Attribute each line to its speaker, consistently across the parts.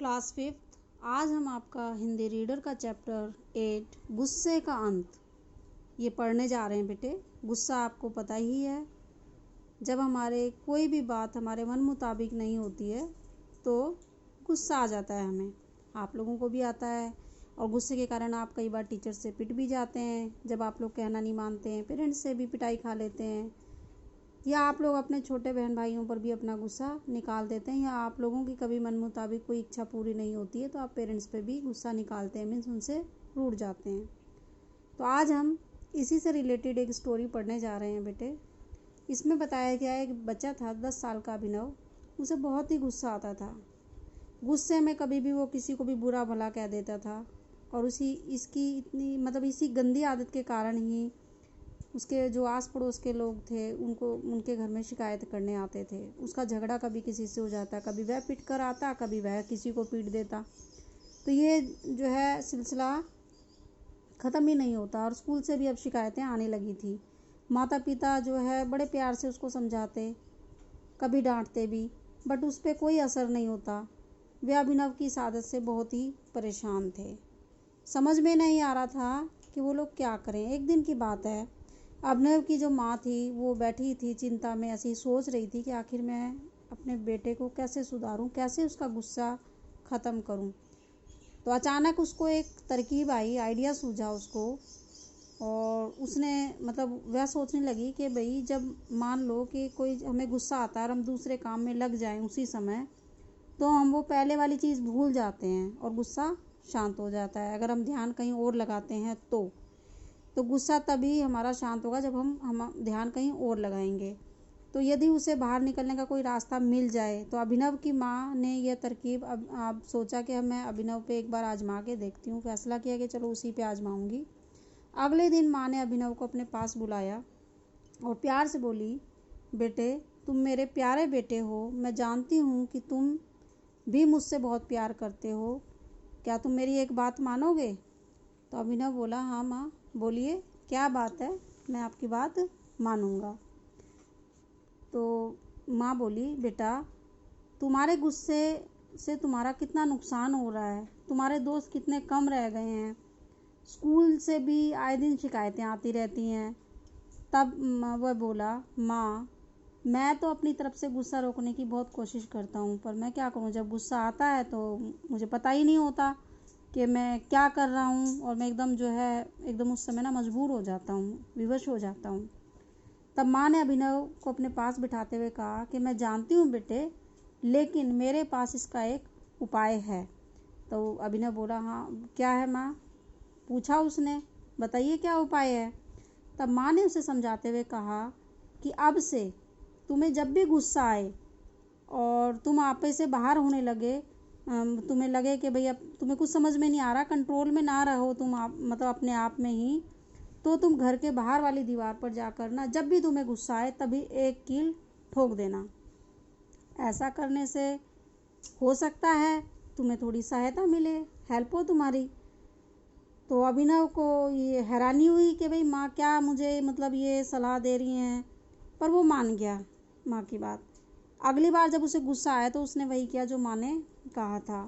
Speaker 1: Class fifth. आज हम आपका हिंदी रीडर का चैप्टर 8 गुस्से का अंत ये पढ़ने जा रहे हैं। बेटे, गुस्सा आपको पता ही है, जब हमारे कोई भी बात हमारे मन मुताबिक नहीं होती है तो गुस्सा आ जाता है हमें। आप लोगों को भी आता है और गुस्से के कारण आप कई बार टीचर से पिट भी जाते हैं। जब आप लोग कहना नहीं मानते हैं, पेरेंट्स से भी पिटाई खा लेते हैं, या आप लोग अपने छोटे बहन भाइयों पर भी अपना गुस्सा निकाल देते हैं, या आप लोगों की कभी मन मुताबिक कोई इच्छा पूरी नहीं होती है तो आप पेरेंट्स पे भी गुस्सा निकालते हैं, मीन्स उनसे रूठ जाते हैं। तो आज हम इसी से रिलेटेड एक स्टोरी पढ़ने जा रहे हैं। बेटे, इसमें बताया गया है एक बच्चा था 10 साल का अभिनव। उसे बहुत ही गुस्सा आता था। गुस्से में कभी भी वो किसी को भी बुरा भला कह देता था और इसी गंदी आदत के कारण ही उसके जो आस पड़ोस के लोग थे उनके घर में शिकायत करने आते थे। उसका झगड़ा कभी किसी से हो जाता, कभी वह पीट कर आता, कभी वह किसी को पीट देता। तो ये जो है सिलसिला ख़त्म ही नहीं होता और स्कूल से भी अब शिकायतें आने लगी थी। माता पिता जो है बड़े प्यार से उसको समझाते, कभी डांटते भी, बट उस पर कोई असर नहीं होता। वे अभिनव की इस आदत से बहुत ही परेशान थे। समझ में नहीं आ रहा था कि वो लोग क्या करें। एक दिन की बात है, अभिनव की जो माँ थी वो बैठी थी चिंता में, ऐसी सोच रही थी कि आखिर मैं अपने बेटे को कैसे सुधारूं, कैसे उसका गुस्सा ख़त्म करूं। तो अचानक उसको एक तरकीब आई, आइडिया सूझा उसको, और उसने वह सोचने लगी कि भाई जब मान लो कि कोई हमें गुस्सा आता है और हम दूसरे काम में लग जाएं उसी समय, तो हम वो पहले वाली चीज़ भूल जाते हैं और गुस्सा शांत हो जाता है। अगर हम ध्यान कहीं और लगाते हैं तो गुस्सा तभी हमारा शांत होगा जब हम ध्यान कहीं और लगाएंगे। तो यदि उसे बाहर निकलने का कोई रास्ता मिल जाए, तो अभिनव की माँ ने यह तरकीब अब सोचा कि मैं अभिनव पे एक बार आजमा के देखती हूँ। फैसला किया कि चलो उसी पे आजमाऊंगी। अगले दिन माँ ने अभिनव को अपने पास बुलाया और प्यार से बोली, बेटे, तुम मेरे प्यारे बेटे हो। मैं जानती हूँ कि तुम भी मुझसे बहुत प्यार करते हो। क्या तुम मेरी एक बात मानोगे? तो अभिनव बोला, हाँ माँ, बोलिए क्या बात है, मैं आपकी बात मानूंगा। तो माँ बोली, बेटा, तुम्हारे गुस्से से तुम्हारा कितना नुकसान हो रहा है, तुम्हारे दोस्त कितने कम रह गए हैं, स्कूल से भी आए दिन शिकायतें आती रहती हैं। तब वह बोला, माँ, मैं तो अपनी तरफ से गुस्सा रोकने की बहुत कोशिश करता हूँ, पर मैं क्या करूँ, जब गुस्सा आता है तो मुझे पता ही नहीं होता कि मैं क्या कर रहा हूँ, और मैं एकदम उस समय मजबूर हो जाता हूँ, विवश हो जाता हूँ। तब माँ ने अभिनव को अपने पास बिठाते हुए कहा कि मैं जानती हूँ बेटे, लेकिन मेरे पास इसका एक उपाय है। तो अभिनव बोला, हाँ क्या है माँ? पूछा उसने, बताइए क्या उपाय है। तब माँ ने उसे समझाते हुए कहा कि अब से तुम्हें जब भी गुस्सा आए और तुम आपे से बाहर होने लगे, तुम्हें लगे कि भाई अब तुम्हें कुछ समझ में नहीं आ रहा, कंट्रोल में ना रहो तुम अपने आप में ही, तो तुम घर के बाहर वाली दीवार पर जाकर ना, जब भी तुम्हें गुस्सा आए तभी एक कील ठोक देना। ऐसा करने से हो सकता है तुम्हें थोड़ी सहायता मिले, हेल्प हो तुम्हारी। तो अभिनव को ये हैरानी हुई कि भाई माँ क्या मुझे ये सलाह दे रही हैं, पर वो मान गया माँ की बात। अगली बार जब उसे गुस्सा आया तो उसने वही किया जो माँ ने कहा था।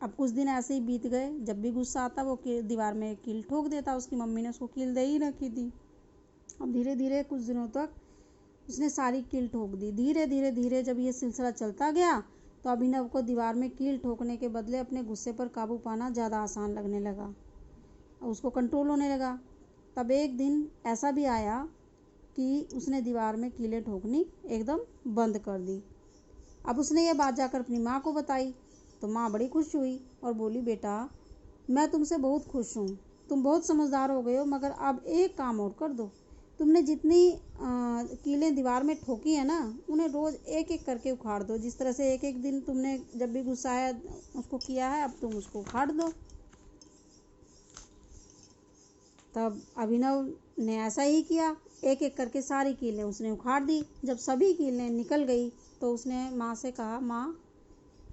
Speaker 1: अब कुछ दिन ऐसे ही बीत गए, जब भी गुस्सा आता वो दीवार में कील ठोक देता। उसकी मम्मी ने उसको कील दे ही रखी थी। अब धीरे धीरे कुछ दिनों तक उसने सारी कील ठोक दी। धीरे धीरे धीरे जब ये सिलसिला चलता गया तो अभिनव को दीवार में कील ठोकने के बदले अपने गुस्से पर काबू पाना ज़्यादा आसान लगने लगा, उसको कंट्रोल होने लगा। तब एक दिन ऐसा भी आया कि उसने दीवार में कीलें ठोकनी एकदम बंद कर दी। अब उसने ये बात जाकर अपनी माँ को बताई तो माँ बड़ी खुश हुई और बोली, बेटा, मैं तुमसे बहुत खुश हूँ, तुम बहुत समझदार हो गए हो, मगर अब एक काम और कर दो। तुमने जितनी कीलें दीवार में ठोकी है ना, उन्हें रोज़ एक एक करके उखाड़ दो। जिस तरह से एक एक दिन तुमने जब भी गुस्सा आया उसको किया है, अब तुम उसको उखाड़ दो। तब अभिनव ने ऐसा ही किया, एक एक करके सारी कीलें उसने उखाड़ दी। जब सभी कीलें निकल गई तो उसने माँ से कहा, माँ,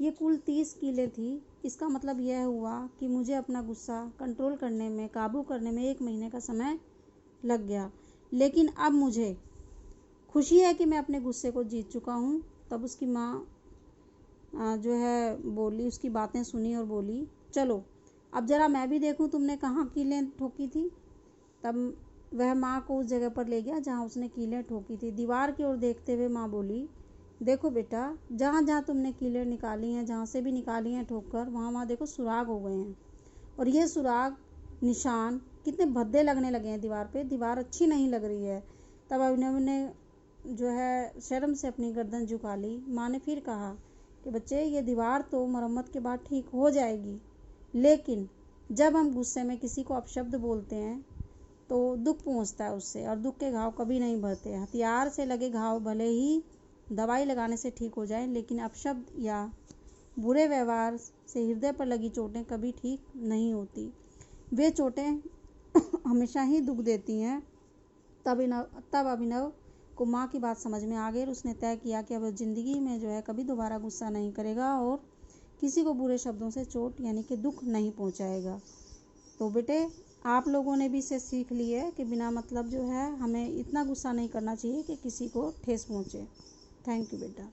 Speaker 1: ये कुल 30 कीलें थी। इसका मतलब यह हुआ कि मुझे अपना गुस्सा कंट्रोल करने में, काबू करने में 1 महीने का समय लग गया, लेकिन अब मुझे खुशी है कि मैं अपने गुस्से को जीत चुका हूँ। तब उसकी माँ जो है बोली, उसकी बातें सुनी और बोली, चलो अब ज़रा मैं भी देखूं तुमने कहाँ कीलें ठोकी थी। तब वह माँ को उस जगह पर ले गया जहाँ उसने कीलें ठोकी थी। दीवार की ओर देखते हुए माँ बोली, देखो बेटा, जहाँ जहाँ तुमने कीलें निकाली हैं, जहाँ से भी निकाली हैं ठोकर, वहाँ वहाँ देखो सुराग हो गए हैं। और ये सुराग, निशान कितने भद्दे लगने लगे हैं दीवार पे, दीवार अच्छी नहीं लग रही है। तब अभिनव ने जो है शर्म से अपनी गर्दन झुका ली। माँ ने फिर कहा कि बच्चे, ये दीवार तो मरम्मत के बाद ठीक हो जाएगी, लेकिन जब हम गुस्से में किसी को अपशब्द बोलते हैं तो दुख पहुंचता है उससे, और दुख के घाव कभी नहीं भरते। हथियार से लगे घाव भले ही दवाई लगाने से ठीक हो जाए, लेकिन अपशब्द या बुरे व्यवहार से हृदय पर लगी चोटें कभी ठीक नहीं होती। वे चोटें हमेशा ही दुख देती हैं। तब अभिनव को माँ की बात समझ में आ गई और उसने तय किया कि अब ज़िंदगी में जो है कभी दोबारा गुस्सा नहीं करेगा और किसी को बुरे शब्दों से चोट यानी कि दुख नहीं पहुँचाएगा। तो बेटे, आप लोगों ने भी इसे सीख ली है कि बिना मतलब जो है हमें इतना गुस्सा नहीं करना चाहिए कि किसी को ठेस पहुँचे। थैंक यू बेटा।